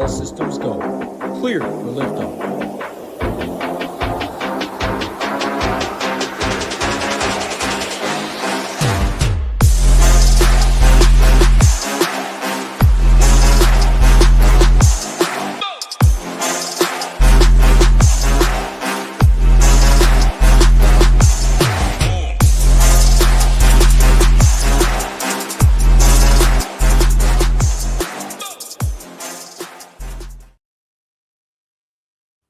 All systems go. Clear for liftoff.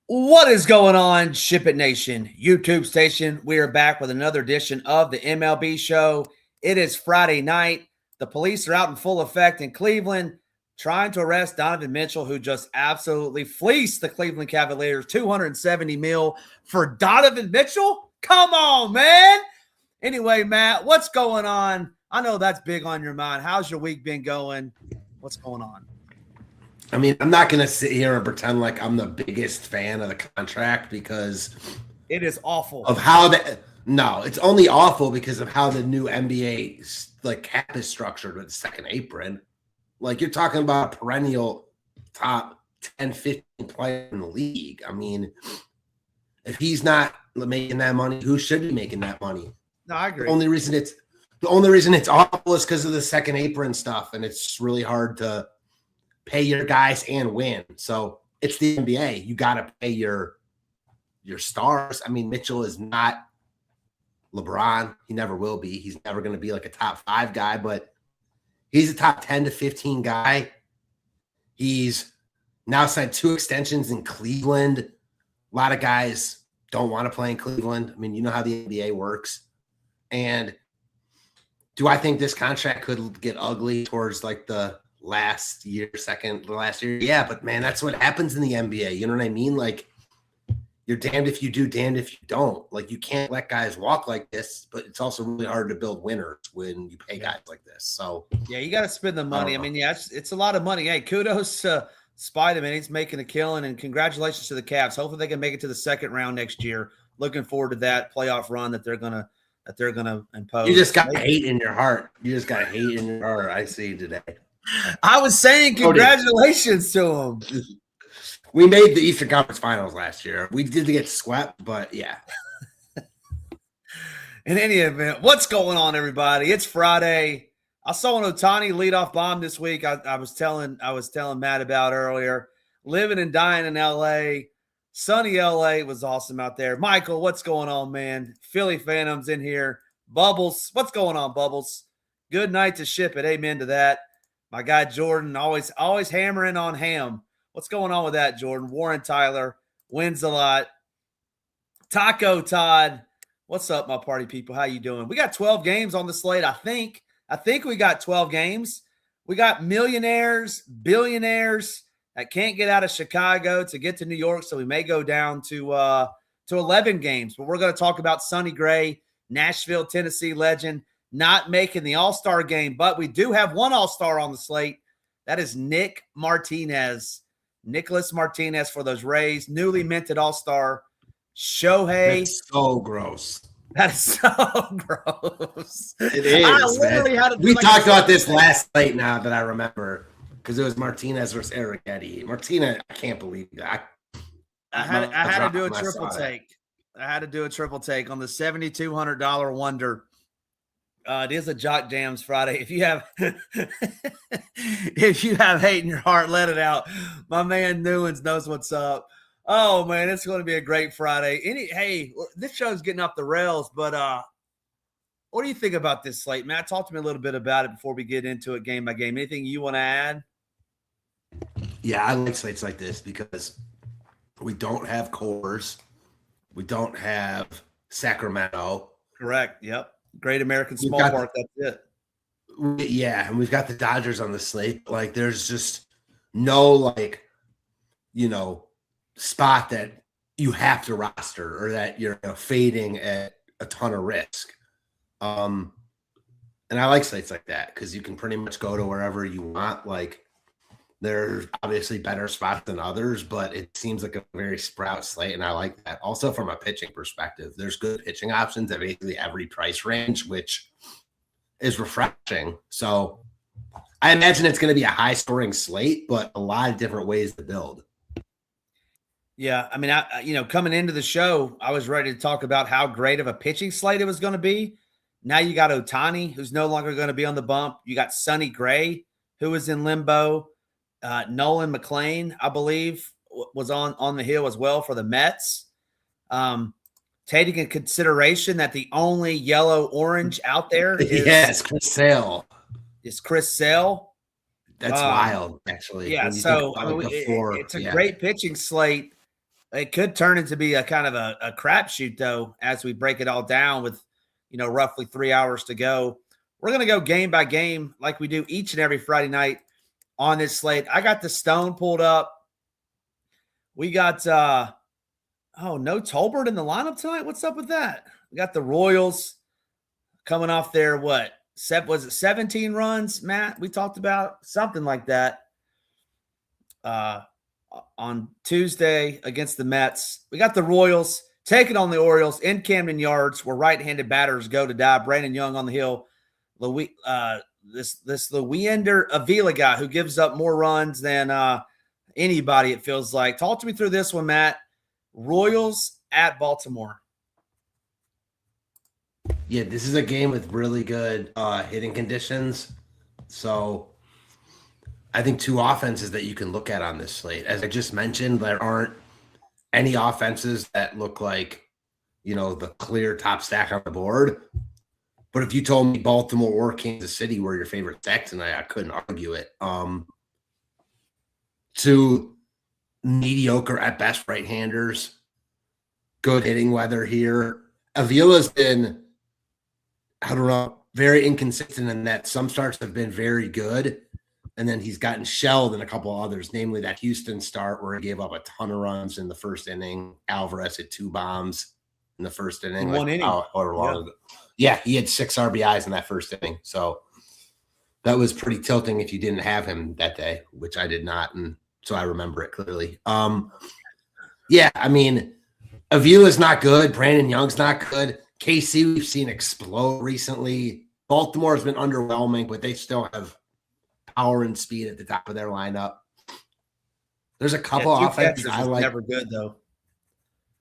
What is going on, Ship It Nation YouTube station? We are back with another edition of the MLB show. It is Friday night. The police are out in full effect in Cleveland, trying to arrest Donovan Mitchell, who just absolutely fleeced the Cleveland Cavaliers. $270 million for Donovan Mitchell? Come on, man. Anyway, Matt, what's going on? I know that's big on your mind. How's your week been going? What's going on? I mean, I'm not going to sit here and pretend like I'm the biggest fan of the contract because it is awful. Of how no, it's only awful because of how the new NBA cap is structured with the second apron. Like, you're talking about a perennial top 10, 15 player in the league. I mean, if he's not making that money, who should be making that money? No, I agree. The only reason it's awful is because of the second apron stuff, and it's really hard to pay your guys and win. So it's the NBA. You got to pay your stars. I mean, Mitchell is not LeBron. He never will be. He's never going to be like a top 5 guy, but he's a top 10 to 15 guy. He's now signed 2 extensions in Cleveland. A lot of guys don't want to play in Cleveland. I mean, you know how the NBA works. And do I think this contract could get ugly towards like the last year? Yeah, but man, that's what happens in the NBA. You know what I mean? Like, you're damned if you do, damned if you don't. Like, you can't let guys walk like this, but it's also really hard to build winners when you pay guys like this. So yeah, you got to spend the money. I mean, yeah, it's a lot of money. Hey, kudos to Spider-Man. He's making a killing, and congratulations to the Cavs. Hopefully they can make it to the second round next year. Looking forward to that playoff run that they're gonna impose. You just got hate in your heart. I see today. I was saying congratulations to him. We made the Eastern Conference Finals last year. We did get swept, but yeah. In any event, what's going on, everybody? It's Friday. I saw an Ohtani leadoff bomb this week. I was telling Matt about earlier. Living and dying in LA. Sunny LA was awesome out there. Michael, what's going on, man? Philly Phantoms in here. Bubbles, what's going on, Bubbles? Good night to Ship It. Amen to that. My guy Jordan, always hammering on Ham. What's going on with that, Jordan? Warren Tyler wins a lot. Taco Todd, what's up, my party people? How you doing? We got 12 games on the slate, I think. We got 12 games. We got millionaires, billionaires that can't get out of Chicago to get to New York, so we may go down to 11 games. But we're going to talk about Sonny Gray, Nashville, Tennessee legend, not making the All-Star game, but we do have one All-Star on the slate. That is Nicholas Martinez for those Rays, newly minted All-Star. Shohei. That's so gross. That is so gross. It is. We talked about this last night now that I remember, because it was Martinez versus Arrighetti. Martinez, I can't believe that. I had to do a triple take. I had to do a triple take on the $7,200 wonder. It is a Jock Jams Friday. If you have hate in your heart, let it out. My man Newlands knows what's up. Oh man, it's going to be a great Friday. Hey, this show's getting off the rails, but what do you think about this slate, Matt? Talk to me a little bit about it before we get into it game by game. Anything you want to add? Yeah, I like slates like this because we don't have Coors. We don't have Sacramento. Correct. Yep. Great American Small Park. That's it. Yeah, and we've got the Dodgers on the slate. Like, there's just no, spot that you have to roster or that you're fading at a ton of risk. And I like slates like that because you can pretty much go to wherever you want. Like, there's obviously better spots than others, but it seems like a very sprout slate, and I like that. Also, from a pitching perspective, there's good pitching options at basically every price range, which is refreshing. So I imagine it's going to be a high-scoring slate, but a lot of different ways to build. Yeah, I mean, coming into the show, I was ready to talk about how great of a pitching slate it was going to be. Now you got Ohtani, who's no longer going to be on the bump. You got Sonny Gray, who is in limbo. Nolan McLean, I believe, was on the hill as well for the Mets. Taking in consideration that the only yellow-orange out there is Chris Sale. Is Chris Sale. That's wild, actually. Yeah, so it's a great pitching slate. It could turn into be a kind of a crapshoot, though, as we break it all down with, roughly 3 hours to go. We're going to go game by game like we do each and every Friday night on this slate. I got the Stone pulled up. We got, no Tolbert in the lineup tonight. What's up with that? We got the Royals coming off there, was it 17 runs, Matt? We talked about something like that on Tuesday against the Mets. We got the Royals taking on the Orioles in Camden Yards, where right-handed batters go to die. Brandon Young on the hill. This Lewinder Avila guy who gives up more runs than anybody, it feels like. Talk to me through this one, Matt. Royals at Baltimore. Yeah, this is a game with really good hitting conditions. So I think two offenses that you can look at on this slate. As I just mentioned, there aren't any offenses that look like, the clear top stack on the board. But if you told me Baltimore or Kansas City were your favorite stack tonight, I couldn't argue it. Two mediocre at best right-handers, good hitting weather here. Avila's been, very inconsistent in that some starts have been very good, and then he's gotten shelled in a couple others, namely that Houston start where he gave up a ton of runs in the first inning. Alvarez had 2 bombs in the first inning. One inning. Yeah, he had 6 RBIs in that first inning. So that was pretty tilting if you didn't have him that day, which I did not, and so I remember it clearly. Avila's not good. Brandon Young's not good. KC we've seen explode recently. Baltimore has been underwhelming, but they still have power and speed at the top of their lineup. There's a couple offenses I like. Never good though.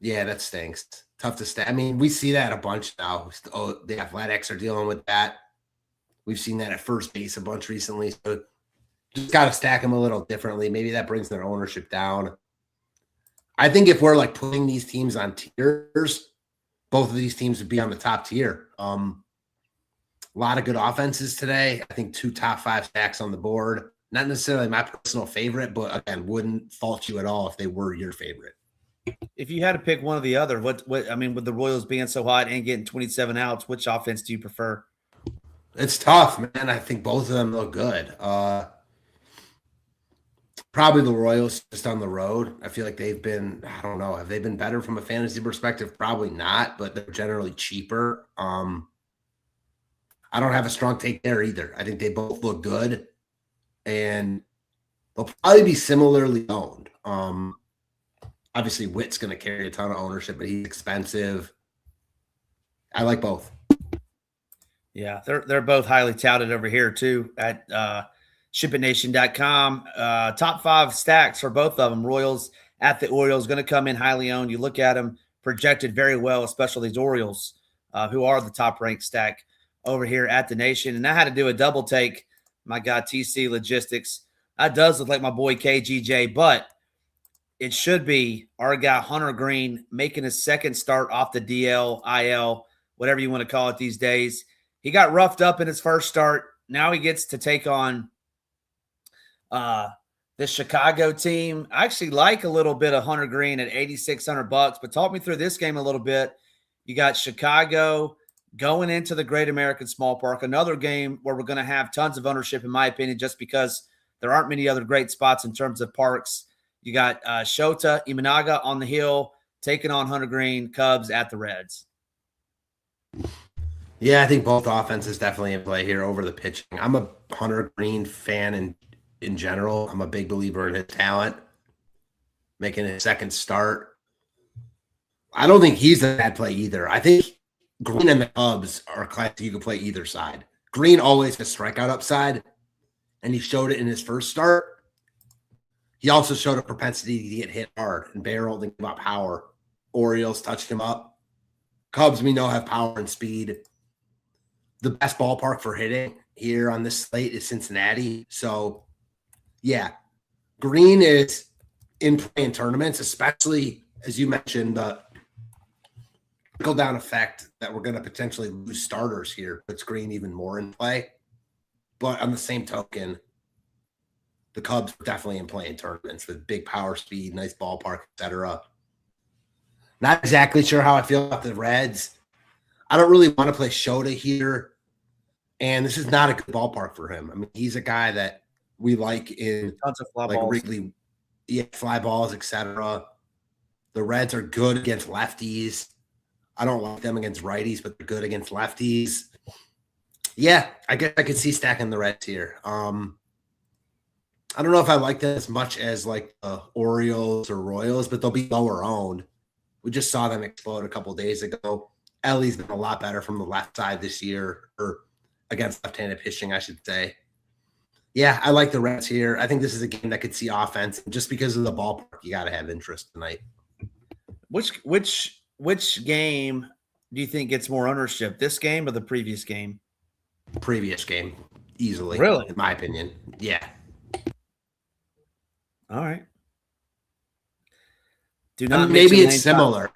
Yeah, that stinks. Tough to stay. I mean, we see that a bunch now. Oh, the Athletics are dealing with that. We've seen that at first base a bunch recently. So just got to stack them a little differently. Maybe that brings their ownership down. I think if we're putting these teams on tiers, both of these teams would be on the top tier. A lot of good offenses today. I think 2 top 5 stacks on the board. Not necessarily my personal favorite, but again, wouldn't fault you at all if they were your favorite. If you had to pick one or the other, with the Royals being so hot and getting 27 outs, which offense do you prefer? It's tough, man. I think both of them look good. Probably the Royals just on the road. I feel like they've been, I don't know, have they been better from a fantasy perspective? Probably not, but they're generally cheaper. I don't have a strong take there either. I think they both look good, and they'll probably be similarly owned. Obviously, Witt's going to carry a ton of ownership, but he's expensive. I like both. Yeah, they're both highly touted over here too at ShipItNation.com. Top 5 stacks for both of them. Royals at the Orioles going to come in highly owned. You look at them projected very well, especially these Orioles, who are the top ranked stack over here at the Nation. And I had to do a double take. My guy TC Logistics. That does look like my boy KGJ, but it should be our guy Hunter Green making his second start off the DL, IL, whatever you want to call it these days. He got roughed up in his first start. Now he gets to take on the Chicago team. I actually like a little bit of Hunter Green at $8,600, but talk me through this game a little bit. You got Chicago going into the Great American Small Park, another game where we're going to have tons of ownership, in my opinion, just because there aren't many other great spots in terms of parks. You got Shota Imanaga on the hill taking on Hunter Green, Cubs at the Reds. Yeah, I think both offenses definitely in play here over the pitching. I'm a Hunter Green fan in general. I'm a big believer in his talent, making his second start. I don't think he's a bad play either. I think Green and the Cubs are classic. You can play either side. Green always has strikeout upside, and he showed it in his first start. He also showed a propensity to get hit hard and barreled and give up power. Orioles touched him up. Cubs, we know, have power and speed. The best ballpark for hitting here on this slate is Cincinnati. So, yeah, Green is in play in tournaments, especially, as you mentioned, the trickle-down effect that we're going to potentially lose starters here puts Green even more in play. But on the same token, the Cubs are definitely in play in tournaments with big power, speed, nice ballpark, etc. Not exactly sure how I feel about the Reds. I don't really want to play Shota here. And this is not a good ballpark for him. I mean, he's a guy that we like in Tons of fly like balls. Wrigley, fly balls, etc. The Reds are good against lefties. I don't like them against righties, but they're good against lefties. Yeah, I guess I could see stacking the Reds here. I don't know if I like them as much as like the Orioles or Royals, but they'll be lower owned. We just saw them explode a couple of days ago. Ellie's been a lot better from the left side this year, or against left-handed pitching, I should say. Yeah, I like the Reds here. I think this is a game that could see offense. Just because of the ballpark, you got to have interest tonight. Which game do you think gets more ownership, this game or the previous game? Previous game, easily. Really? In my opinion. Yeah. All right. Maybe it's similar.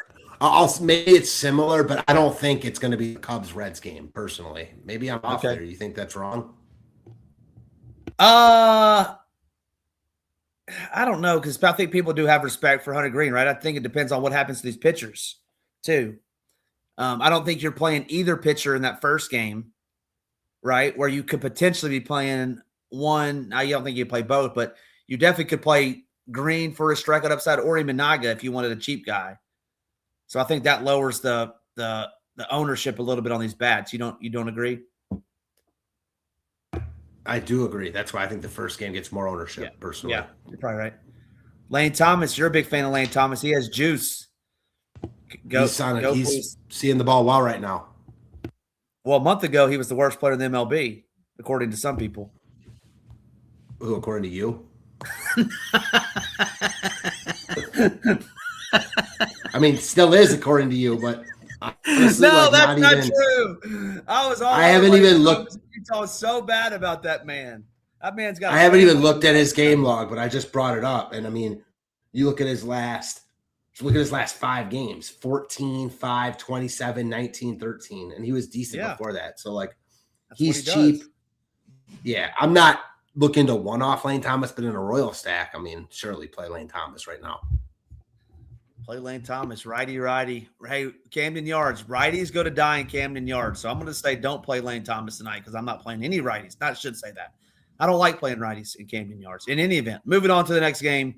Maybe it's similar, but I don't think it's going to be the Cubs-Reds game, personally. Maybe I'm off there. You think that's wrong? I don't know, because I think people do have respect for Hunter Green, right? I think it depends on what happens to these pitchers, too. I don't think you're playing either pitcher in that first game, right, where you could potentially be playing one. I don't think you play both, but you definitely could play Green for a strikeout upside or even Naga if you wanted a cheap guy. So I think that lowers the ownership a little bit on these bats. You don't agree? I do agree. That's why I think the first game gets more ownership, personally. Yeah, you're probably right. Lane Thomas, you're a big fan of Lane Thomas. He has juice. He's seeing the ball well right now. Well, a month ago, he was the worst player in the MLB, according to some people. Who, according to you? I mean, still is according to you, but honestly, no, that's not true. I haven't even looked. You talk so bad about that man. That man's got. I haven't even looked at his game log, but I just brought it up, and I mean, you look at his last 5 games: 14, 5, 27, 19, 13, and he was decent before that. So like, he's cheap. Yeah, I'm not looking to one-off Lane Thomas, but in a Royal stack, I mean, surely play Lane Thomas right now. Play Lane Thomas, righty. Hey, Camden Yards. Righties go to die in Camden Yards. So I'm going to say don't play Lane Thomas tonight because I'm not playing any righties. I should say that. I don't like playing righties in Camden Yards. In any event, moving on to the next game,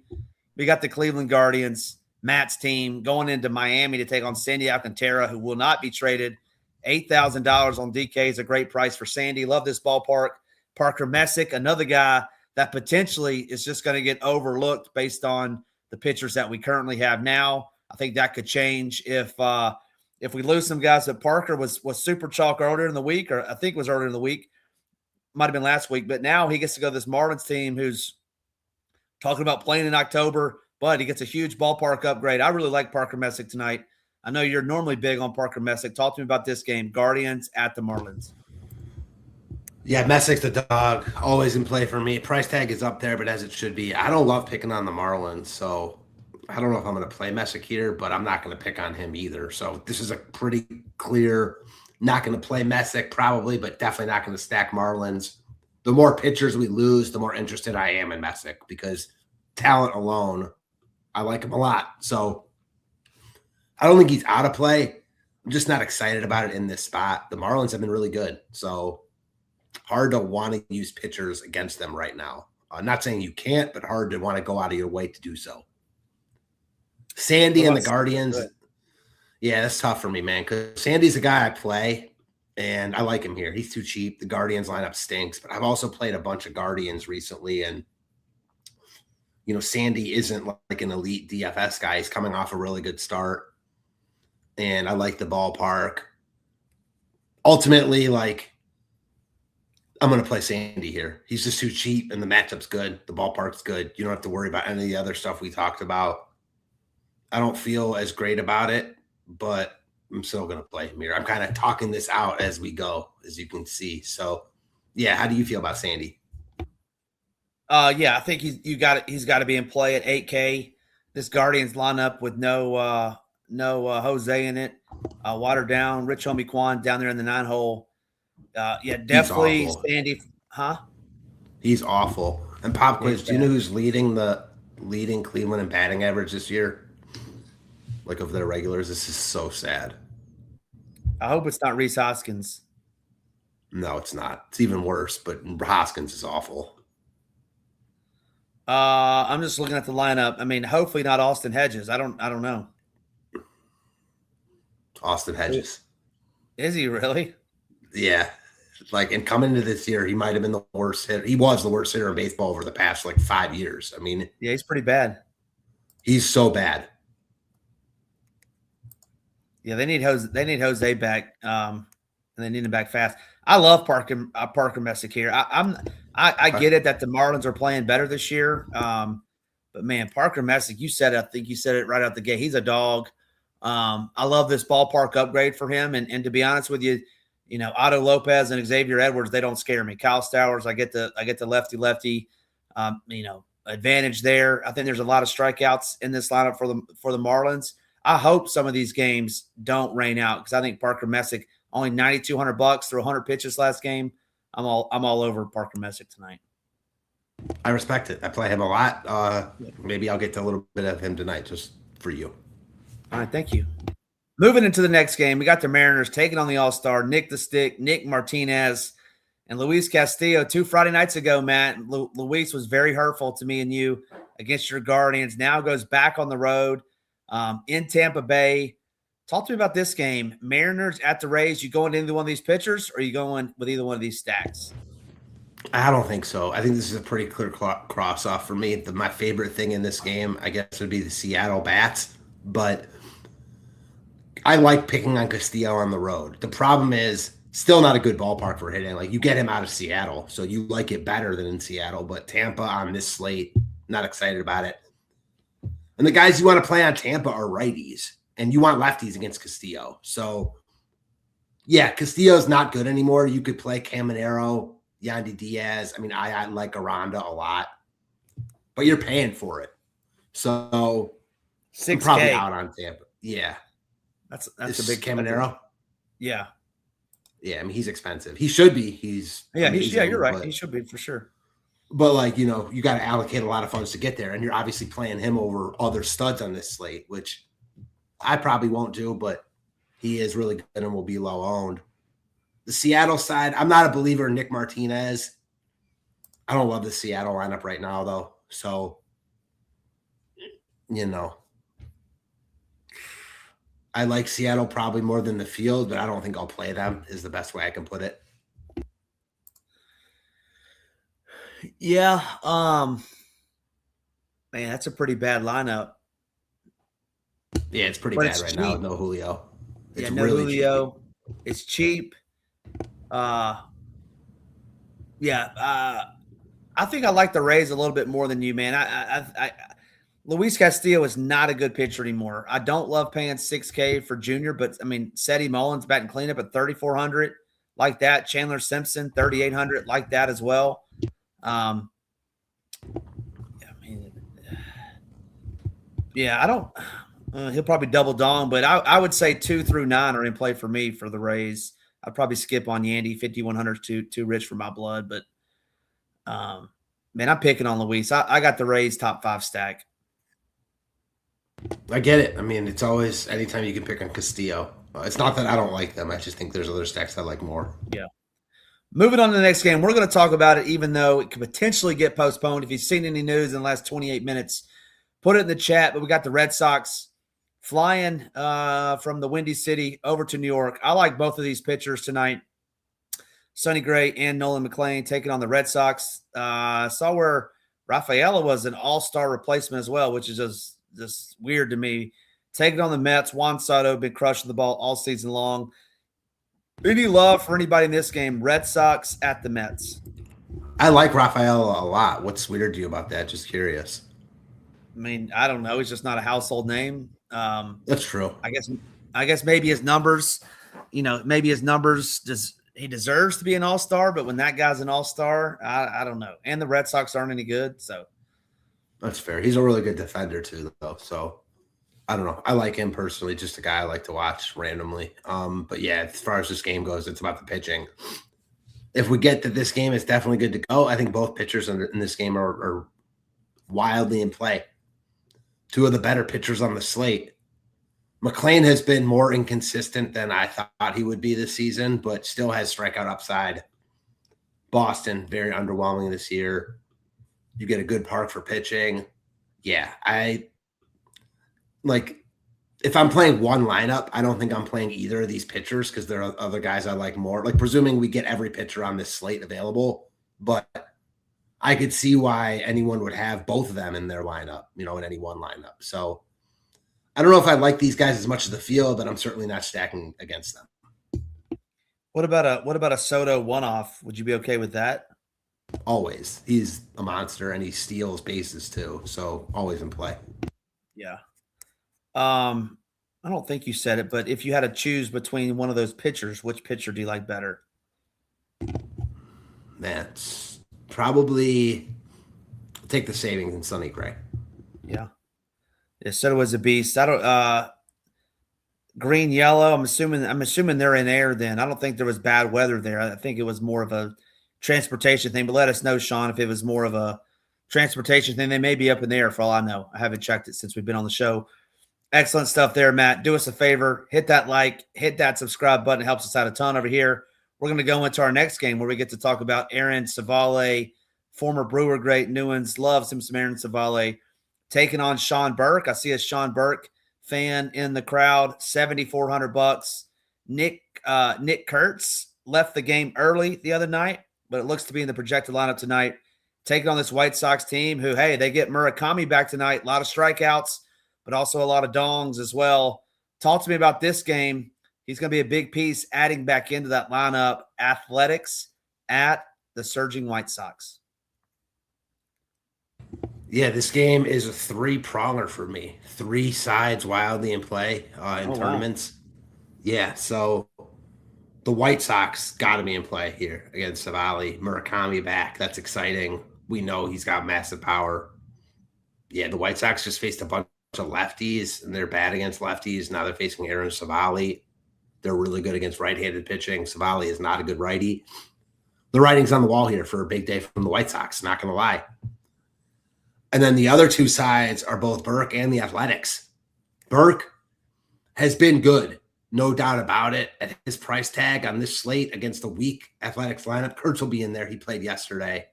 we got the Cleveland Guardians, Matt's team, going into Miami to take on Sandy Alcantara, who will not be traded. $8,000 on DK is a great price for Sandy. Love this ballpark. Parker Messick, another guy that potentially is just going to get overlooked based on the pitchers that we currently have now. I think that could change if we lose some guys. That Parker was super chalk earlier in the week, or I think it was earlier in the week, might have been last week, but now he gets to go to this Marlins team who's talking about playing in October, but he gets a huge ballpark upgrade. I really like Parker Messick tonight. I know you're normally big on Parker Messick. Talk to me about this game, Guardians at the Marlins. Yeah, Messick's the dog. Always in play for me. Price tag is up there, but as it should be. I don't love picking on the Marlins, so I don't know if I'm going to play Messick here, but I'm not going to pick on him either. So this is a pretty clear not going to play Messick probably, but definitely not going to stack Marlins. The more pitchers we lose, the more interested I am in Messick because talent alone, I like him a lot. So I don't think he's out of play. I'm just not excited about it in this spot. The Marlins have been really good, so hard to want to use pitchers against them right now. I'm not saying you can't, but hard to want to go out of your way to do so. Sandy and the Guardians. Yeah, that's tough for me, man, because Sandy's a guy I play, and I like him here. He's too cheap. The Guardians lineup stinks, but I've also played a bunch of Guardians recently, and, you know, Sandy isn't like an elite DFS guy. He's coming off a really good start, and I like the ballpark. Ultimately, like, I'm going to play Sandy here. He's just too cheap, and the matchup's good. The ballpark's good. You don't have to worry about any of the other stuff we talked about. I don't feel as great about it, but I'm still going to play him here. I'm kind of talking this out as we go, as you can see. So, yeah, how do you feel about Sandy? Yeah, I think he's got to be in play at 8K. This Guardians lineup with no Jose in it, watered down. Rich Homie Kwan down there in the 9-hole. Yeah, definitely Sandy. Huh? He's awful. And pop quiz, do you know who's leading Cleveland in batting average this year? Like of their regulars, this is so sad. I hope it's not Rhys Hoskins. No, it's not. It's even worse, but Hoskins is awful. I'm just looking at the lineup. I mean, hopefully not Austin Hedges. I don't know. Austin Hedges. Is he really? Yeah. Like, and coming into this year, he might have been the worst hitter. He was the worst hitter in baseball over the past, 5 years. I mean. Yeah, he's pretty bad. He's so bad. Yeah, they need Jose back, and they need him back fast. I love Parker Messick here. I get it that the Marlins are playing better this year, but man, Parker Messick, I think you said it right out the gate. He's a dog. I love this ballpark upgrade for him, and to be honest with you, Otto Lopez and Xavier Edwards, they don't scare me. Kyle Stowers, I get the lefty, advantage there. I think there's a lot of strikeouts in this lineup for the Marlins. I hope some of these games don't rain out because I think Parker Messick only $9,200 through 100 pitches last game. I'm all over Parker Messick tonight. I respect it. I play him a lot. Maybe I'll get to a little bit of him tonight just for you. All right, thank you. Moving into the next game, we got the Mariners taking on the All-Star, Nick the Stick, Nick Martinez, and Luis Castillo. 2 Friday nights ago, Matt, Luis was very hurtful to me and you against your Guardians. Now goes back on the road in Tampa Bay. Talk to me about this game. Mariners at the Rays. You going to either one of these pitchers, or are you going with either one of these stacks? I don't think so. I think this is a pretty clear cross-off for me. My favorite thing in this game, I guess, would be the Seattle bats, but I like picking on Castillo on the road. The problem is still not a good ballpark for hitting. Like, you get him out of Seattle, so you like it better than in Seattle, but Tampa on this slate, not excited about it. And the guys you want to play on Tampa are righties, and you want lefties against Castillo. So, yeah, Castillo's not good anymore. You could play Caminero, Yandy Diaz. I mean, I like Aranda a lot, but you're paying for it. So, I'm probably out on Tampa. Yeah. That's a big Caminero. Yeah. Yeah, I mean, he's expensive. He should be. You're right. He should be for sure. But, you got to allocate a lot of funds to get there, and you're obviously playing him over other studs on this slate, which I probably won't do, but he is really good and will be low owned. The Seattle side, I'm not a believer in Nick Martinez. I don't love the Seattle lineup right now, though. So, I like Seattle probably more than the field, but I don't think I'll play them is the best way I can put it. Yeah. Man, that's a pretty bad lineup. Yeah, it's pretty bad right now with no Julio. It's no really Julio. Cheap. It's cheap. I think I like the Rays a little bit more than you, man. Luis Castillo is not a good pitcher anymore. I don't love paying $6K for Junior, but I mean, Seti Mullins batting cleanup at $3,400, like that. Chandler Simpson $3,800, like that as well. I don't. He'll probably double dong, but I would say 2 through 9 are in play for me for the Rays. I'd probably skip on Yandy. 5,100 too rich for my blood, but man, I'm picking on Luis. I got the Rays top 5 stack. I get it. I mean, it's always anytime you can pick on Castillo. It's not that I don't like them. I just think there's other stacks I like more. Yeah. Moving on to the next game, we're going to talk about it, even though it could potentially get postponed. If you've seen any news in the last 28 minutes, put it in the chat. But we got the Red Sox flying from the Windy City over to New York. I like both of these pitchers tonight. Sonny Gray and Nolan McLean taking on the Red Sox. Saw where Rafaela was an all-star replacement as well, which is just weird to me. Taking on the Mets. Juan Soto been crushing the ball all season long. Any love for anybody in this game? Red Sox at the Mets. I like Rafael a lot. What's weird to you about that? Just curious. I mean, I don't know. He's just not a household name. That's true. I guess maybe his numbers, he deserves to be an all-star, but when that guy's an all-star, I don't know. And the Red Sox aren't any good, so That's fair. He's a really good defender too, though. So I don't know. I like him personally, just a guy I like to watch randomly. But yeah, as far as this game goes, it's about the pitching. If we get that this game is definitely good to go, I think both pitchers in this game are wildly in play. Two of the better pitchers on the slate. McClain has been more inconsistent than I thought he would be this season, but still has strikeout upside. Boston, very underwhelming this year. You get a good park for pitching. Yeah, if I'm playing one lineup, I don't think I'm playing either of these pitchers because there are other guys I like more. Like, presuming we get every pitcher on this slate available, but I could see why anyone would have both of them in their lineup, in any one lineup. So I don't know if I like these guys as much as the field, but I'm certainly not stacking against them. What about a Soto one-off? Would you be okay with that? Always. He's a monster and he steals bases too. So always in play. Yeah. I don't think you said it, but if you had to choose between one of those pitchers, which pitcher do you like better? That's probably take the savings in Sonny Gray. Yeah. Soto was a beast. I don't green, yellow. I'm assuming they're in air then. I don't think there was bad weather there. I think it was more of a transportation thing, but let us know, Sean, if it was more of a transportation thing. They may be up in the air for all I know. I haven't checked it since we've been on the show. Excellent stuff there, Matt. Do us a favor. Hit that like, hit that subscribe button. It helps us out a ton over here. We're going to go into our next game where we get to talk about Aaron Savale, former Brewer great. Newens loves him some Aaron Savale, taking on Sean Burke. I see a Sean Burke fan in the crowd, $7,400. Nick Kurtz left the game early the other night, but it looks to be in the projected lineup tonight, taking on this White Sox team who, hey, they get Murakami back tonight. A lot of strikeouts, but also a lot of dongs as well. Talk to me about this game. He's going to be a big piece adding back into that lineup. Athletics at the surging White Sox. Yeah, this game is a three-pronger for me. Three sides wildly in play in tournaments. Wow. Yeah, so the White Sox got to be in play here against Savale. Murakami back. That's exciting. We know he's got massive power. Yeah, the White Sox just faced a bunch of lefties, and they're bad against lefties. Now they're facing Aaron Savale. They're really good against right-handed pitching. Savale is not a good righty. The writing's on the wall here for a big day from the White Sox, not going to lie. And then the other two sides are both Burke and the Athletics. Burke has been good, no doubt about it. At his price tag on this slate against a weak Athletics lineup, Kurtz will be in there. He played yesterday.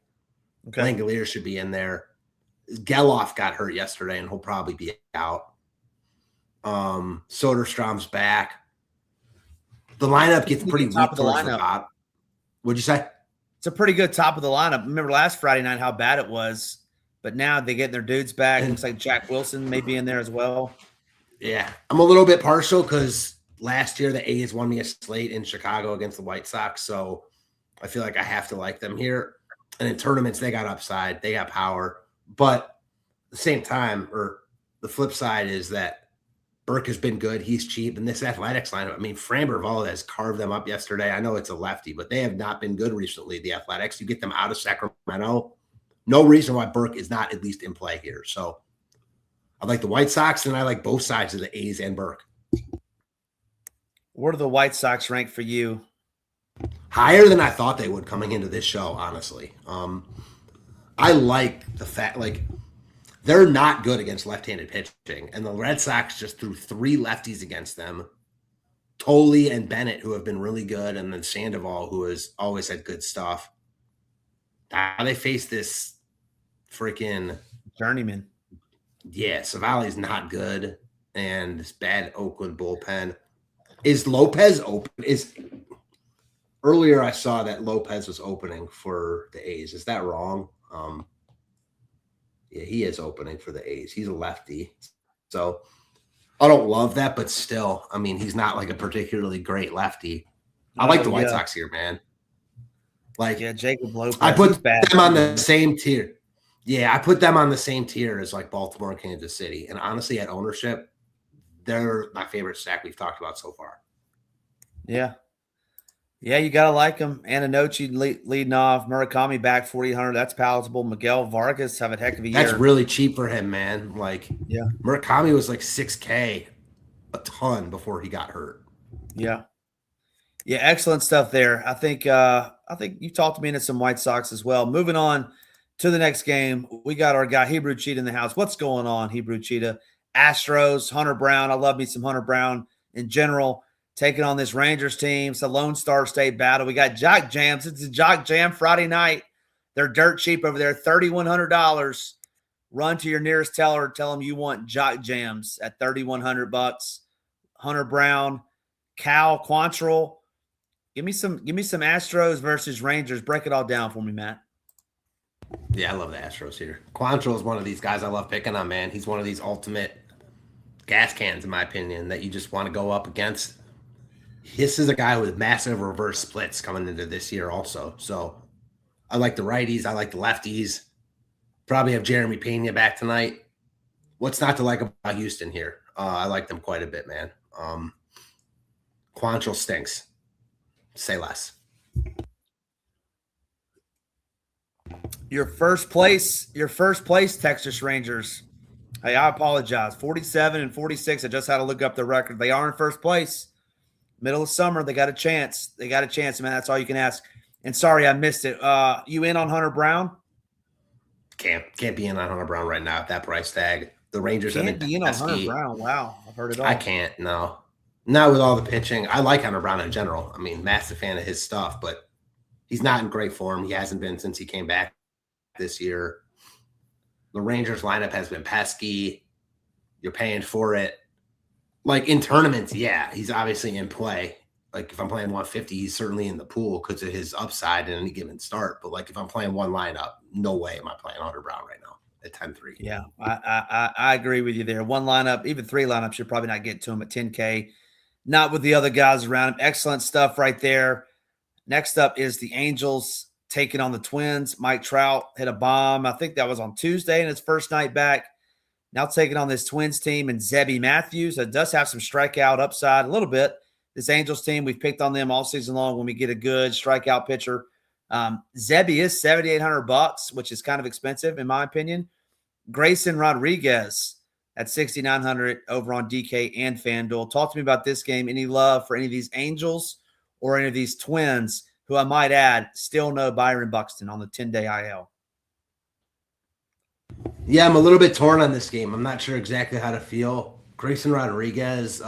Okay. Langolier should be in there. Geloff got hurt yesterday, and he'll probably be out. Soderstrom's back. The lineup gets pretty weak towards the top. What'd you say? It's a pretty good top of the lineup. Remember last Friday night how bad it was. But now they get their dudes back. It looks like Jack Wilson may be in there as well. Yeah. I'm a little bit partial because last year the A's won me a slate in Chicago against the White Sox. So I feel like I have to like them here. And in tournaments, they got upside. They got power. But at the same time, or the flip side is that Burke has been good. He's cheap. And this Athletics lineup, I mean, Framber Valdez carved them up yesterday. I know it's a lefty, but they have not been good recently, the Athletics. You get them out of Sacramento. No reason why Burke is not at least in play here. So I like the White Sox, and I like both sides of the A's and Burke. Where do the White Sox rank for you? Higher than I thought they would coming into this show, honestly. I like the fact, they're not good against left-handed pitching, and the Red Sox just threw three lefties against them. Tolley and Bennett, who have been really good, and then Sandoval, who has always had good stuff. Now they face this freaking journeyman. Yeah, Savale's not good, and this bad Oakland bullpen. Is Lopez open? Earlier I saw that Lopez was opening for the A's. Is that wrong? Yeah, he is opening for the A's. He's a lefty. So I don't love that, but still, I mean, he's not like a particularly great lefty. I like the White Sox here, man. Like, yeah, Jacob Lopez. I put them on the same tier. Yeah, I put them on the same tier as like Baltimore and Kansas City. And honestly, at ownership, they're my favorite stack we've talked about so far. Yeah. Yeah, you got to like them. Ananochi leading off. Murakami back 4,800. That's palatable. Miguel Vargas have a heck of a year. That's really cheap for him, man. Like, yeah, Murakami was like $6K a ton before he got hurt. Yeah. Yeah, excellent stuff there. I think you talked me into some White Sox as well. Moving on to the next game, we got our guy Hebrew Cheetah in the house. What's going on, Hebrew Cheetah? Astros, Hunter Brown. I love me some Hunter Brown in general. Taking on this Rangers team. It's a Lone Star State battle. We got Jock Jams. It's a Jock Jam Friday night. They're dirt cheap over there, $3,100. Run to your nearest teller. Tell them you want Jock Jams at $3,100. Hunter Brown, Cal Quantrill. Give me some Astros versus Rangers. Break it all down for me, Matt. Yeah, I love the Astros here. Quantrill is one of these guys I love picking on, man. He's one of these ultimate gas cans, in my opinion, that you just want to go up against. This is a guy with massive reverse splits coming into this year also. So I like the righties. I like the lefties. Probably have Jeremy Pena back tonight. What's not to like about Houston here? I like them quite a bit, man. Quantrill stinks. Say less. Your first place, Texas Rangers. Hey, I apologize. 47 and 46. I just had to look up the record. They are in first place. Middle of summer, they got a chance. Man. That's all you can ask. And sorry, I missed it. You in on Hunter Brown? Can't be in on Hunter Brown right now at that price tag. The Rangers can't be in on Hunter Brown. Wow, I've heard it all. I can't. No, not with all the pitching. I like Hunter Brown in general. I mean, massive fan of his stuff, but he's not in great form. He hasn't been since he came back this year. The Rangers lineup has been pesky. You're paying for it. Like in tournaments, yeah, he's obviously in play. Like if I'm playing 150, he's certainly in the pool because of his upside in any given start. But like if I'm playing one lineup, no way am I playing Hunter Brown right now at 10-3. Yeah, I agree with you there. One lineup, even three lineups, you're probably not getting to him at 10K. Not with the other guys around him. Excellent stuff right there. Next up is the Angels taking on the Twins. Mike Trout hit a bomb. I think that was on Tuesday in his first night back. Now taking on this Twins team and Zebby Matthews. That does have some strikeout upside a little bit. This Angels team, we've picked on them all season long when we get a good strikeout pitcher. Zebby is $7,800, which is kind of expensive in my opinion. Grayson Rodriguez at $6,900 over on DK and FanDuel. Talk to me about this game. Any love for any of these Angels or any of these Twins, who I might add, still no Byron Buxton on the 10-day IL? Yeah, I'm a little bit torn on this game. I'm not sure exactly how to feel. Grayson Rodriguez,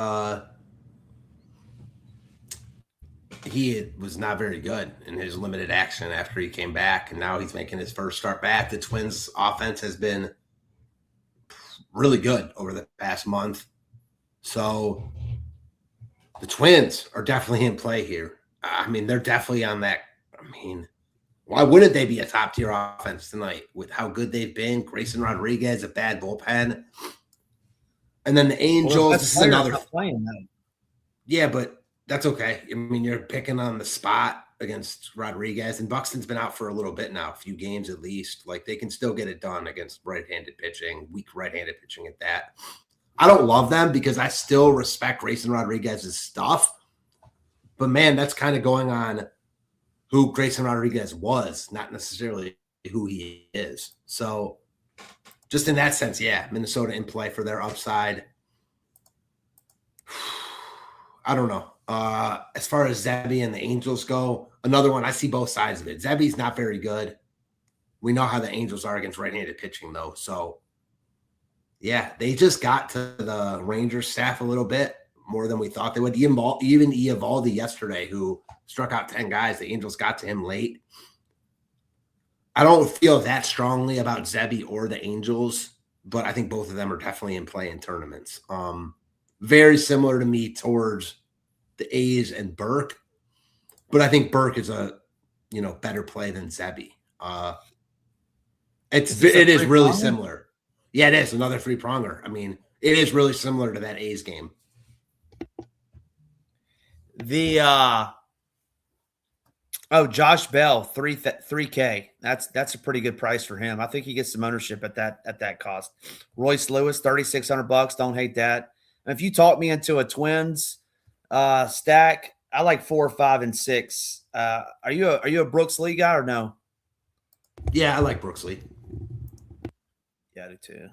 he was not very good in his limited action after he came back, and now he's making his first start back. The Twins' offense has been really good over the past month. So the Twins are definitely in play here. I mean, they're definitely on that. I mean, why wouldn't they be a top-tier offense tonight with how good they've been? Grayson Rodriguez, a bad bullpen. And then the Angels, this is another. Yeah, but that's okay. I mean, you're picking on the spot against Rodriguez, and Buxton's been out for a little bit now, a few games at least. Like, they can still get it done against right-handed pitching, weak right-handed pitching at that. I don't love them because I still respect Grayson Rodriguez's stuff. But, man, that's kind of going on who Grayson Rodriguez was, not necessarily who he is. So just in that sense, yeah, Minnesota in play for their upside. I don't know. As far as Zebby and the Angels go, another one, I see both sides of it. Zebby's not very good. We know how the Angels are against right-handed pitching, though. So, yeah, they just got to the Rangers staff a little bit more than we thought they would. Even Eovaldi yesterday, who struck out 10 guys, the Angels got to him late. I don't feel that strongly about Zebby or the Angels, but I think both of them are definitely in play in tournaments. Very similar to me towards the A's and Burke, but I think Burke is a better play than Zebby. It is really similar. Yeah, it is another three-pronger. I mean, it is really similar to that A's game. Oh, Josh Bell, 3K. That's a pretty good price for him. I think he gets some ownership at that cost. Royce Lewis, $3,600. Don't hate that. And if you talk me into a Twins stack, I like 4, 5, and 6. Are you a Brooks Lee guy or no? Yeah, I like Brooks Lee. Yeah, I do too.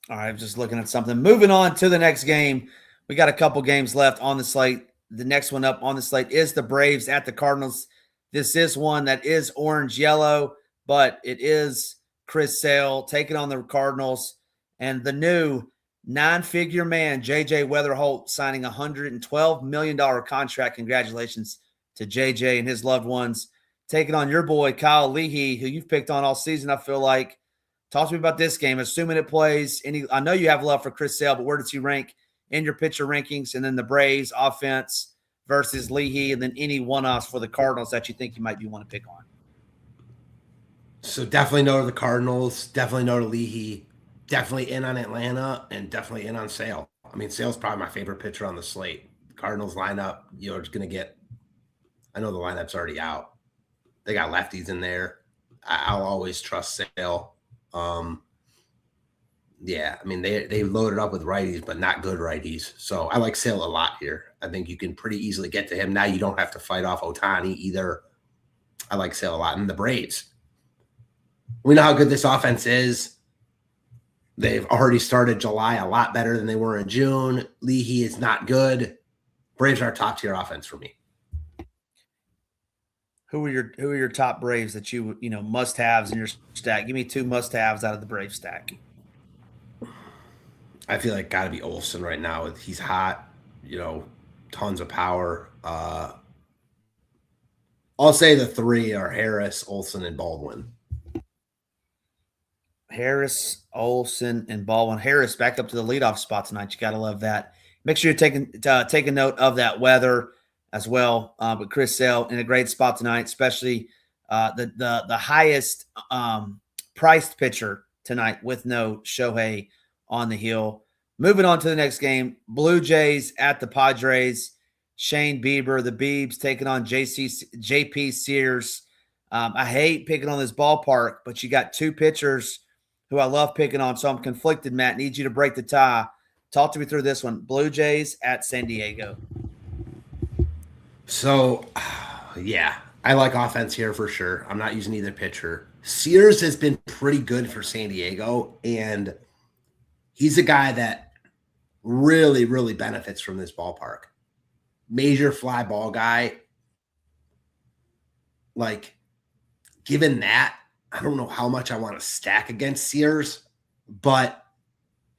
All right, I'm just looking at something. Moving on to the next game. We got a couple games left on the slate. The next one up on the slate is the Braves at the Cardinals. This is one that is orange-yellow, but it is Chris Sale taking on the Cardinals. And the new 9-figure man, J.J. Weatherholt, signing a $112 million contract. Congratulations to J.J. and his loved ones. Taking on your boy, Kyle Leahy, who you've picked on all season, I feel like. Talk to me about this game, assuming it plays. I know you have love for Chris Sale, but where does he rank in your pitcher rankings? And then the Braves offense versus Leahy, and then any one-offs for the Cardinals that you think you might want to pick on. So definitely no to the Cardinals, definitely no to Leahy, definitely in on Atlanta, and definitely in on Sale. I mean, Sale's probably my favorite pitcher on the slate. The Cardinals lineup, you're just going to get – I know the lineup's already out. They got lefties in there. I'll always trust Sale. Yeah, I mean, they loaded up with righties, but not good righties. So I like Sale a lot here. I think you can pretty easily get to him. Now you don't have to fight off Ohtani either. I like Sale a lot. And the Braves, we know how good this offense is. They've already started July a lot better than they were in June. Leahy is not good. Braves are a top-tier offense for me. Who are your top Braves that you must-haves in your stack? Give me 2 must-haves out of the Braves stack. I feel like got to be Olsen right now. He's hot, tons of power. I'll say the 3 are Harris, Olsen, and Baldwin. Harris, Olsen, and Baldwin. Harris back up to the leadoff spot tonight. You got to love that. Make sure you're take a note of that weather as well. But Chris Sale in a great spot tonight, especially the highest priced pitcher tonight with no Shohei on the hill. Moving on to the next game, Blue Jays at the Padres. Shane Bieber, the Biebs, taking on JP Sears. I hate picking on this ballpark, but you got 2 pitchers who I love picking on, so I'm conflicted, Matt. Need you to break the tie. Talk to me through this one. Blue Jays at San Diego. So, yeah, I like offense here for sure. I'm not using either pitcher. Sears has been pretty good for San Diego, and he's a guy that really, really benefits from this ballpark. Major fly ball guy. Like, given that, I don't know how much I want to stack against Sears, but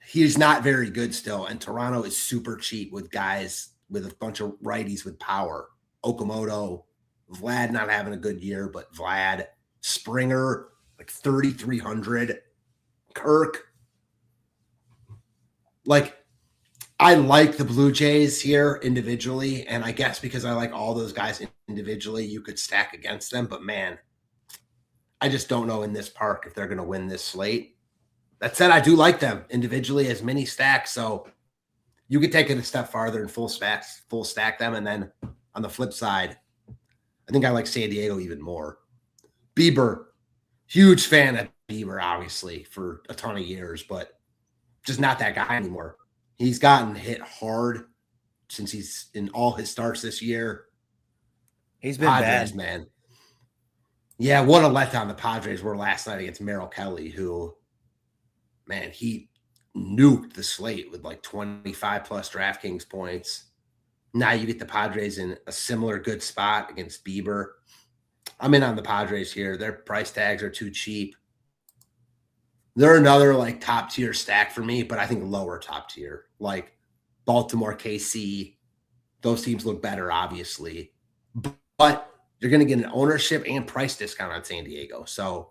he's not very good still. And Toronto is super cheap with guys with a bunch of righties with power. Okamoto, Vlad not having a good year, but Vlad, Springer, like 3,300. Kirk. Like, I like the Blue Jays here individually, and I guess because I like all those guys individually, you could stack against them. But, man, I just don't know in this park if they're going to win this slate. That said, I do like them individually as mini stacks, so you could take it a step farther and full stack them, and then on the flip side, I think I like San Diego even more. Bieber, huge fan of Bieber, obviously, for a ton of years, but just not that guy anymore. He's gotten hit hard since he's in all his starts this year. He's been Padres, bad, man. Yeah, what a letdown the Padres were last night against Merrill Kelly, who, man, he nuked the slate with like 25 plus DraftKings points. Now you get the Padres in a similar good spot against Bieber. I'm in on the Padres here. Their price tags are too cheap. They're another like top tier stack for me, but I think lower top tier. Like Baltimore, KC, those teams look better, obviously. But you're going to get an ownership and price discount on San Diego. So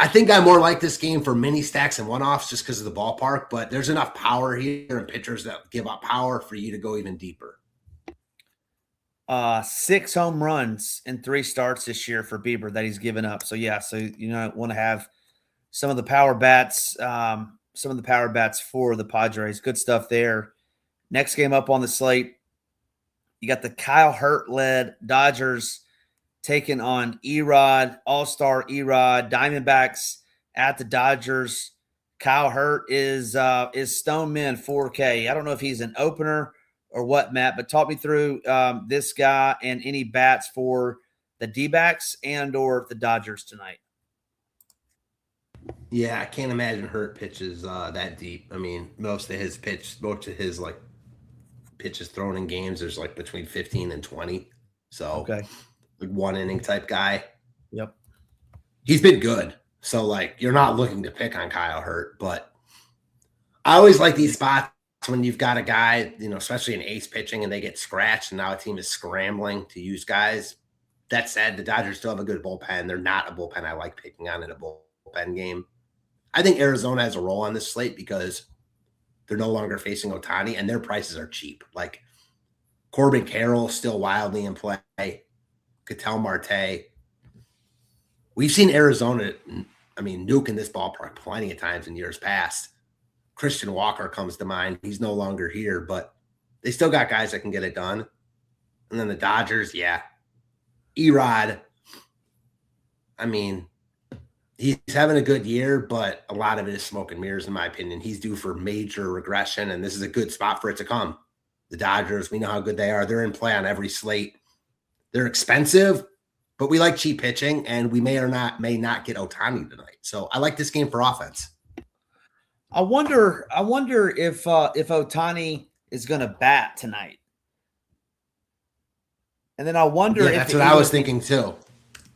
I think I more like this game for mini stacks and one-offs just because of the ballpark, but there's enough power here and pitchers that give up power for you to go even deeper. 6 home runs in 3 starts this year for Bieber that he's given up. So, yeah, want to have some of the power bats for the Padres. Good stuff there. Next game up on the slate, you got the Kyle Hurt-led Dodgers taking on Erod, All-Star Erod, Diamondbacks at the Dodgers. Kyle Hurt is Stone Man 4K. I don't know if he's an opener or what, Matt, but talk me through this guy and any bats for the D-backs and or the Dodgers tonight. Yeah, I can't imagine Hurt pitches that deep. I mean, most of his pitches thrown in games, there's like between 15 and 20. So, okay, like one inning type guy. Yep. He's been good. So, like, you're not looking to pick on Kyle Hurt, but I always like these spots when you've got a guy, especially an ace pitching and they get scratched and now a team is scrambling to use guys. That said, the Dodgers still have a good bullpen. They're not a bullpen I like picking on in a bullpen game. I think Arizona has a role on this slate because they're no longer facing Ohtani and their prices are cheap. Like Corbin Carroll still wildly in play. Ketel Marte. We've seen Arizona, nuke in this ballpark plenty of times in years past. Christian Walker comes to mind. He's no longer here, but they still got guys that can get it done. And then the Dodgers, yeah. Erod, he's having a good year, but a lot of it is smoke and mirrors, in my opinion. He's due for major regression, and this is a good spot for it to come. The Dodgers, we know how good they are. They're in play on every slate. They're expensive, but we like cheap pitching, and we may not get Ohtani tonight. So I like this game for offense. I wonder if Ohtani is going to bat tonight. And then I wonder if that's what I was thinking too.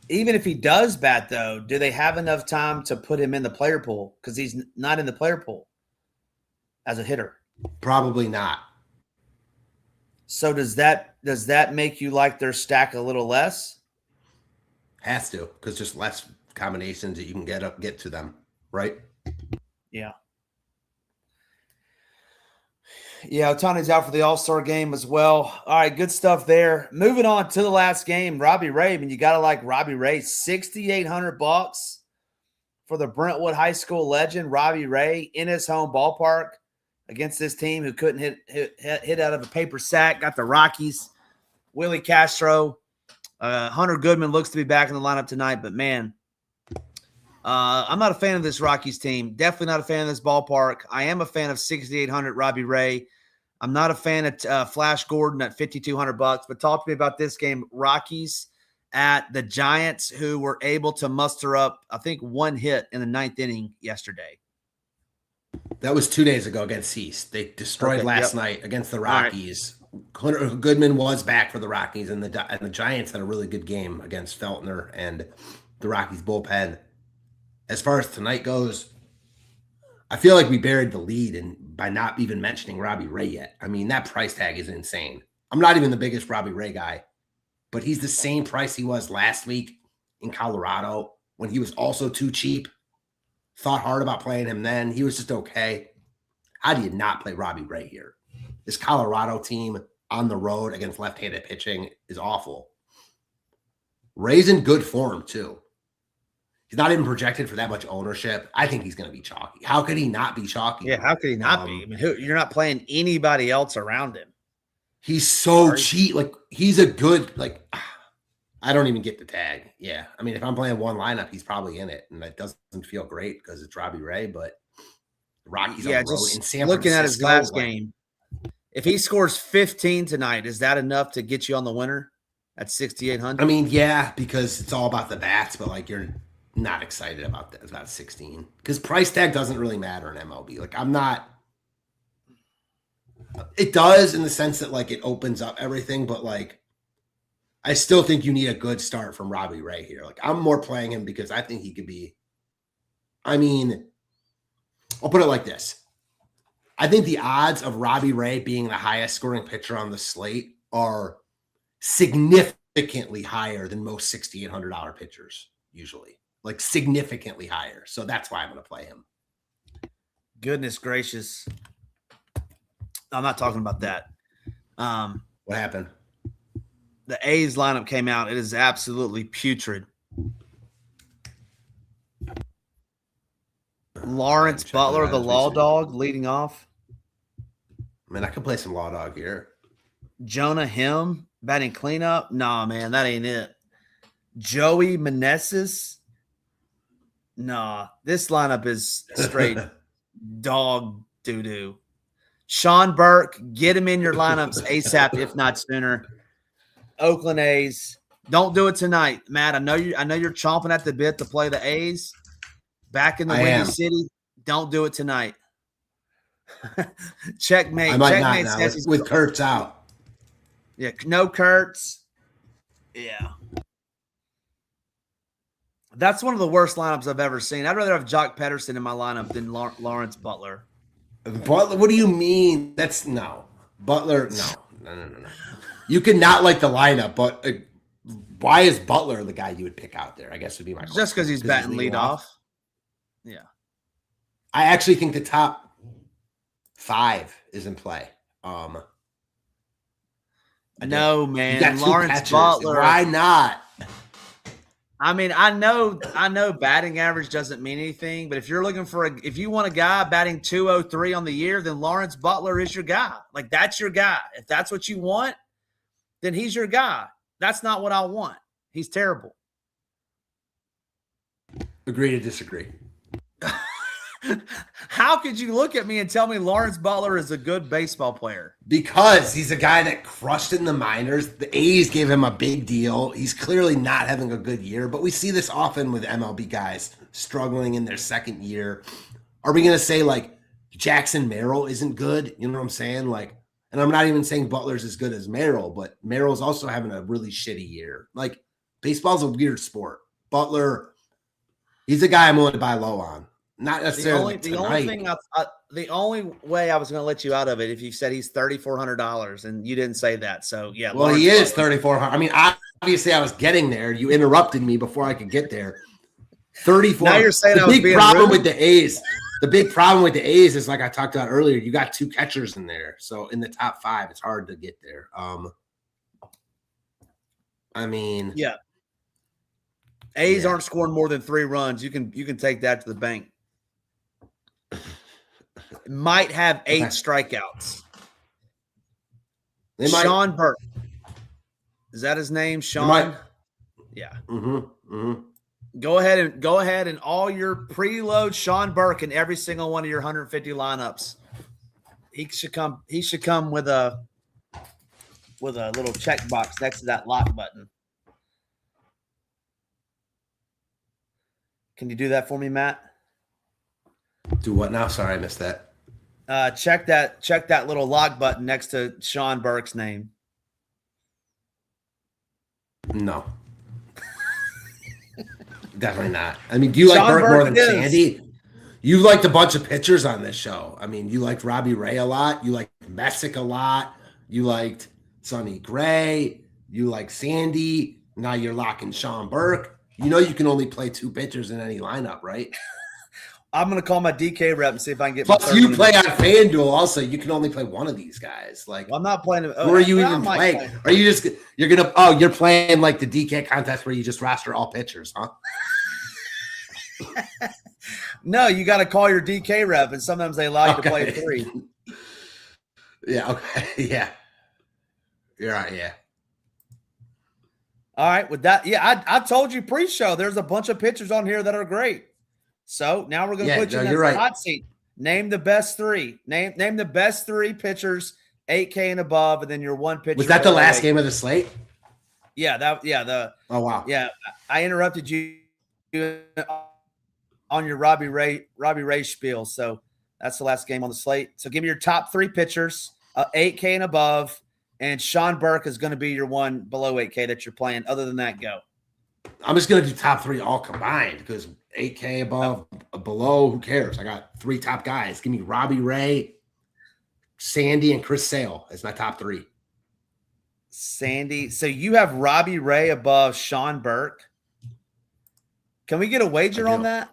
Even if he does bat, though, do they have enough time to put him in the player pool? Because he's not in the player pool as a hitter. Probably not. So does that make you like their stack a little less? Has to, because just less combinations that you can get to them, right? Yeah. Yeah, Ohtani's out for the All-Star game as well. All right, good stuff there. Moving on to the last game, Robbie Ray. You got to like Robbie Ray. $6,800 for the Brentwood High School legend, Robbie Ray, in his home ballpark against this team who couldn't hit out of a paper sack. Got the Rockies. Willie Castro. Hunter Goodman looks to be back in the lineup tonight, but man, I'm not a fan of this Rockies team. Definitely not a fan of this ballpark. I am a fan of 6,800 Robbie Ray. I'm not a fan of Flash Gordon at $5,200. But talk to me about this game. Rockies at the Giants, who were able to muster up, I think, one hit in the ninth inning yesterday. That was 2 days ago against Cease. They destroyed last night against the Rockies. Right. Goodman was back for the Rockies, and the Giants had a really good game against Feltner and the Rockies bullpen. As far as tonight goes, I feel like we buried the lead by not even mentioning Robbie Ray yet. That price tag is insane. I'm not even the biggest Robbie Ray guy, but he's the same price he was last week in Colorado when he was also too cheap. Thought hard about playing him then. He was just okay. How do you not play Robbie Ray here? This Colorado team on the road against left-handed pitching is awful. Ray's in good form, too. He's not even projected for that much ownership. I think he's going to be chalky. How could he not be chalky? Yeah, how could he not be? You're not playing anybody else around him. He's so cheap. Like, he's a good, I don't even get the tag. Yeah. If I'm playing one lineup, he's probably in it. And that doesn't feel great because it's Robbie Ray, but the Rockies on the road in San Francisco. Looking at his last game, if he scores 15 tonight, is that enough to get you on the winner at 6,800? Yeah, because it's all about the bats, but you're not excited about that, about 16, because price tag doesn't really matter in MLB. I'm not. It does in the sense that it opens up everything, but I still think you need a good start from Robbie Ray here. I'm more playing him because I think he could be. I'll put it like this. I think the odds of Robbie Ray being the highest scoring pitcher on the slate are significantly higher than most $6,800 pitchers usually. Significantly higher. So that's why I'm going to play him. Goodness gracious. I'm not talking about that. What happened? The A's lineup came out. It is absolutely putrid. Lawrence Butler, the Law Dog, leading off. I mean, I could play some Law Dog here. Jonah Him batting cleanup. Nah, man, that ain't it. Joey Meneses. Nah, this lineup is straight dog doo-doo. Sean Burke, get him in your lineups ASAP, if not sooner. Oakland A's. Don't do it tonight, Matt. I know you're chomping at the bit to play the A's back in the Windy City. Don't do it tonight. Checkmate. I might Checkmate not now with Kurtz out. Yeah, no Kurtz. Yeah. That's one of the worst lineups I've ever seen. I'd rather have Jock Pederson in my lineup than Lawrence Butler. Butler? What do you mean? That's no. Butler, no. You can not like the lineup, but why is Butler the guy you would pick out there? I guess would be my question. Just because he's batting lead off. Yeah. I actually think the top 5 is in play. No, man. Lawrence Butler. Why not? I mean, I know batting average doesn't mean anything, but if you're looking for if you want a guy batting 203 on the year, then Lawrence Butler is your guy. Like, that's your guy. If that's what you want, then he's your guy. That's not what I want. He's terrible. Agree to disagree. How could you look at me and tell me Lawrence Butler is a good baseball player? Because he's a guy that crushed in the minors. The A's gave him a big deal. He's clearly not having a good year, but we see this often with MLB guys struggling in their second year. Are we going to say, like, Jackson Merrill isn't good? You know what I'm saying? Like, and I'm not even saying Butler's as good as Merrill, but Merrill's also having a really shitty year. Like, baseball's a weird sport. Butler, he's a guy I'm willing to buy low on. Not necessarily the only way I was going to let you out of it if you said he's $3,400 and you didn't say that. So yeah, well, he is $3,400. I mean, obviously, I was getting there. You interrupted me before I could get there. 34. Now you're saying the big problem with the A's. The big problem with the A's is, like I talked about earlier, you got 2 catchers in there. So in the top 5, it's hard to get there. I mean, yeah. A's aren't scoring more than 3 runs. You can take that to the bank. Might have 8 strikeouts. Sean Burke. Is that his name? Sean? Yeah. Go ahead and all your preload Sean Burke in every single one of your 150 lineups. He should come with a little checkbox next to that lock button. Can you do that for me, Matt? Do what now? Sorry, I missed that. Check that little lock button next to Sean Burke's name. No. Definitely not. I mean, do you like Burke more than Sandy? You liked a bunch of pitchers on this show. I mean, you liked Robbie Ray a lot. You liked Messick a lot. You liked Sonny Gray. You like Sandy. Now you're locking Sean Burke. You know you can only play 2 pitchers in any lineup, right? I'm going to call my DK rep and see if I can get. Plus, you play on FanDuel. Also, you can only play one of these guys. Like, well, I'm not playing. Who are you even playing? Are you just you're playing like the DK contest where you just roster all pitchers, huh? No, you got to call your DK rep, and sometimes they allow you to play 3. Yeah. Okay. Yeah. You're right. Yeah. All right. With that, yeah, I told you pre-show. There's a bunch of pitchers on here that are great. So now we're going to put you in the hot seat. Name the best 3. Name the best 3 pitchers, 8K and above, and then your 1 pitcher. Was that the last game of the slate? Yeah. Oh wow. Yeah, I interrupted you on your Robbie Ray spiel. So that's the last game on the slate. So give me your top 3 pitchers, 8K and above, and Sean Burke is going to be your 1 below 8K that you're playing. Other than that, go. I'm just going to do top 3 all combined because 8K above, below, who cares? I got 3 top guys. Give me Robbie Ray, Sandy, and Chris Sale as my top 3. Sandy. So you have Robbie Ray above Sean Burke. Can we get a wager on that?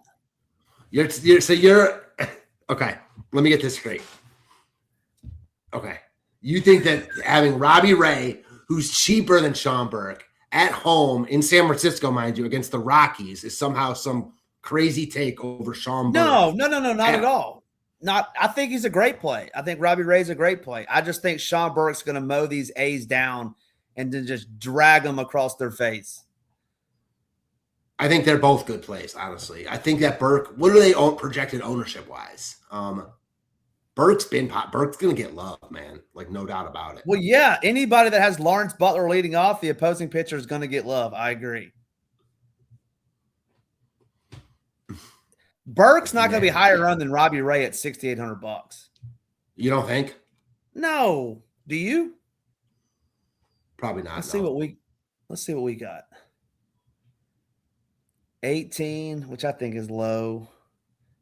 You're okay. Let me get this straight. Okay. You think that having Robbie Ray, who's cheaper than Sean Burke, at home in San Francisco, mind you, against the Rockies, is somehow some crazy take over Sean Burke? No, not at all. I think he's a great play. I think Robbie Ray's a great play. I just think Sean Burke's going to mow these A's down and then just drag them across their face. I think they're both good plays, honestly. I think that Burke, what are they projected ownership wise? Burke's going to get love, man. Like, no doubt about it. Well, yeah, anybody that has Lawrence Butler leading off, the opposing pitcher is going to get love. I agree. Burke's not going to be higher run than Robbie Ray at $6,800. You don't think? No. Do you? Probably not. Let's see what we got. 18, which I think is low.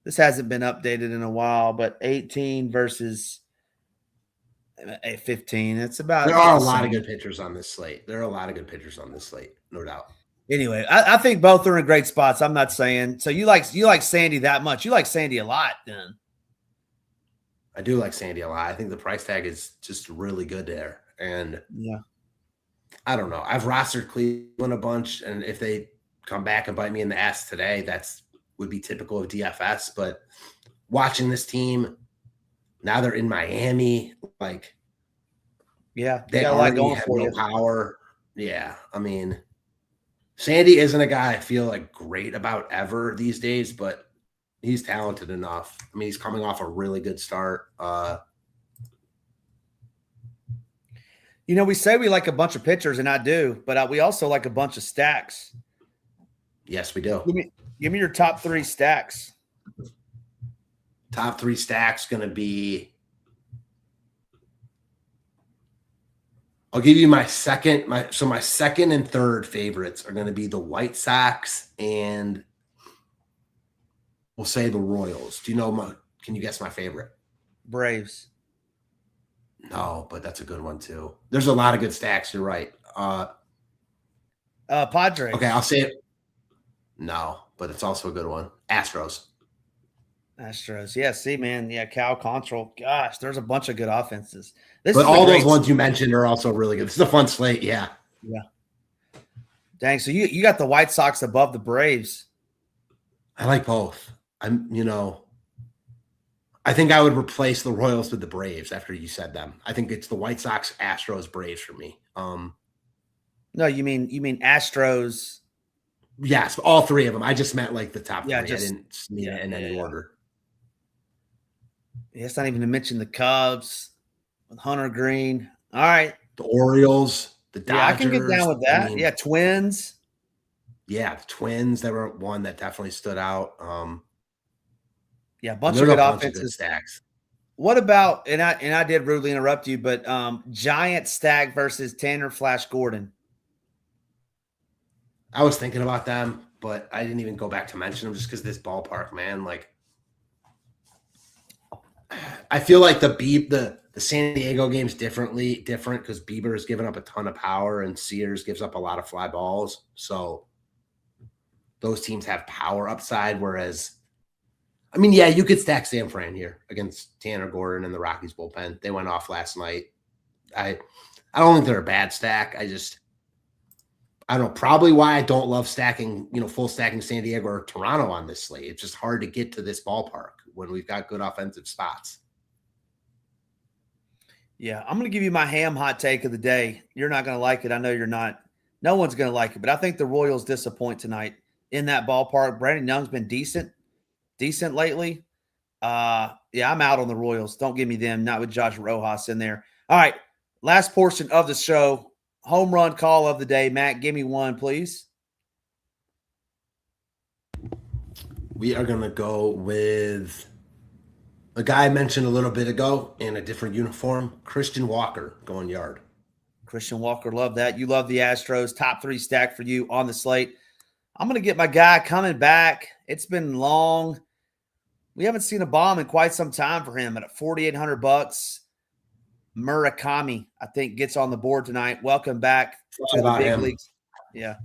This hasn't been updated in a while, but 18 versus 15. It's about. There are a lot of good pitchers on this slate. No doubt. Anyway, I think both are in great spots. I'm not saying so. You like Sandy that much? You like Sandy a lot, then? I do like Sandy a lot. I think the price tag is just really good there, and yeah, I don't know. I've rostered Cleveland a bunch, and if they come back and bite me in the ass today, would be typical of DFS. But watching this team now, they're in Miami. Like, yeah, they already have no power. Yeah, I mean. Sandy isn't a guy I feel like great about ever these days, but he's talented enough. I mean, he's coming off a really good start. We say we like a bunch of pitchers, and I do, but we also like a bunch of stacks. Yes, we do. Give me your top 3 stacks. Top 3 stacks going to be. I'll give you my second. My second and third favorites are going to be the White Sox and we'll say the Royals. Do you know can you guess my favorite? Braves. No, but that's a good one too. There's a lot of good stacks. You're right. Padres. Okay, I'll say it. No, but it's also a good one. Astros. Yeah, see, man. Yeah, Cal Control. Gosh, there's a bunch of good offenses. But all those ones you mentioned are also really good. This is a fun slate, yeah. Yeah. Dang, so you got the White Sox above the Braves. I like both. I think I would replace the Royals with the Braves after you said them. I think it's the White Sox, Astros, Braves for me. No, you mean Astros. Yes, all 3 of them. I just meant like the top 3. I didn't mean it in any order. Yeah, it's not even to mention the Cubs with Hunter Green. All right. The Orioles, the Dodgers. Yeah, I can get down with that. Twins. Yeah, the Twins. They were one that definitely stood out. A bunch of good offenses. Good stacks. What about, and I did rudely interrupt you, but Giant stack versus Tanner Flash Gordon. I was thinking about them, but I didn't even go back to mention them just because this ballpark, man. Like, I feel like the San Diego game's different because Bieber has given up a ton of power and Sears gives up a lot of fly balls. So those teams have power upside. Whereas, I mean, yeah, you could stack San Fran here against Tanner Gordon and the Rockies bullpen. They went off last night. I don't think they're a bad stack. I don't know, probably why I don't love stacking, full stacking San Diego or Toronto on this slate. It's just hard to get to this ballpark when we've got good offensive spots. Yeah, I'm going to give you my ham hot take of the day. You're not going to like it. I know you're not. No one's going to like it, but I think the Royals disappoint tonight in that ballpark. Brandon Young's been decent lately. I'm out on the Royals. Don't give me them, not with Josh Rojas in there. All right, last portion of the show. Home run call of the day. Matt, give me one, please. We are going to go with a guy I mentioned a little bit ago in a different uniform, Christian Walker, going yard. Christian Walker, love that. You love the Astros. Top 3 stack for you on the slate. I'm going to get my guy coming back. It's been long. We haven't seen a bomb in quite some time for him at $4,800. Murakami, I think, gets on the board tonight. Welcome back to the big leagues. Yeah.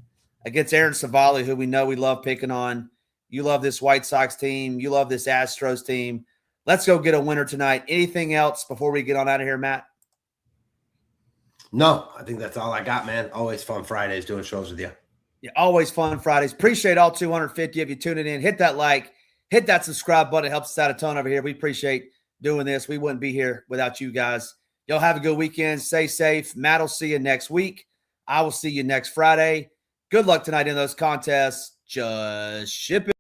Against Aaron Savali, who we know we love picking on. You love this White Sox team. You love this Astros team. Let's go get a winner tonight. Anything else before we get on out of here, Matt? No, I think that's all I got, man. Always fun Fridays doing shows with you. Yeah, always fun Fridays. Appreciate all 250 of you tuning in. Hit that like, Hit that subscribe button. It helps us out a ton over here. We appreciate doing this. We wouldn't be here without you guys. Y'all have a good weekend. Stay safe. Matt will see you next week. I will see you next Friday. Good luck tonight in those contests. Just ship it.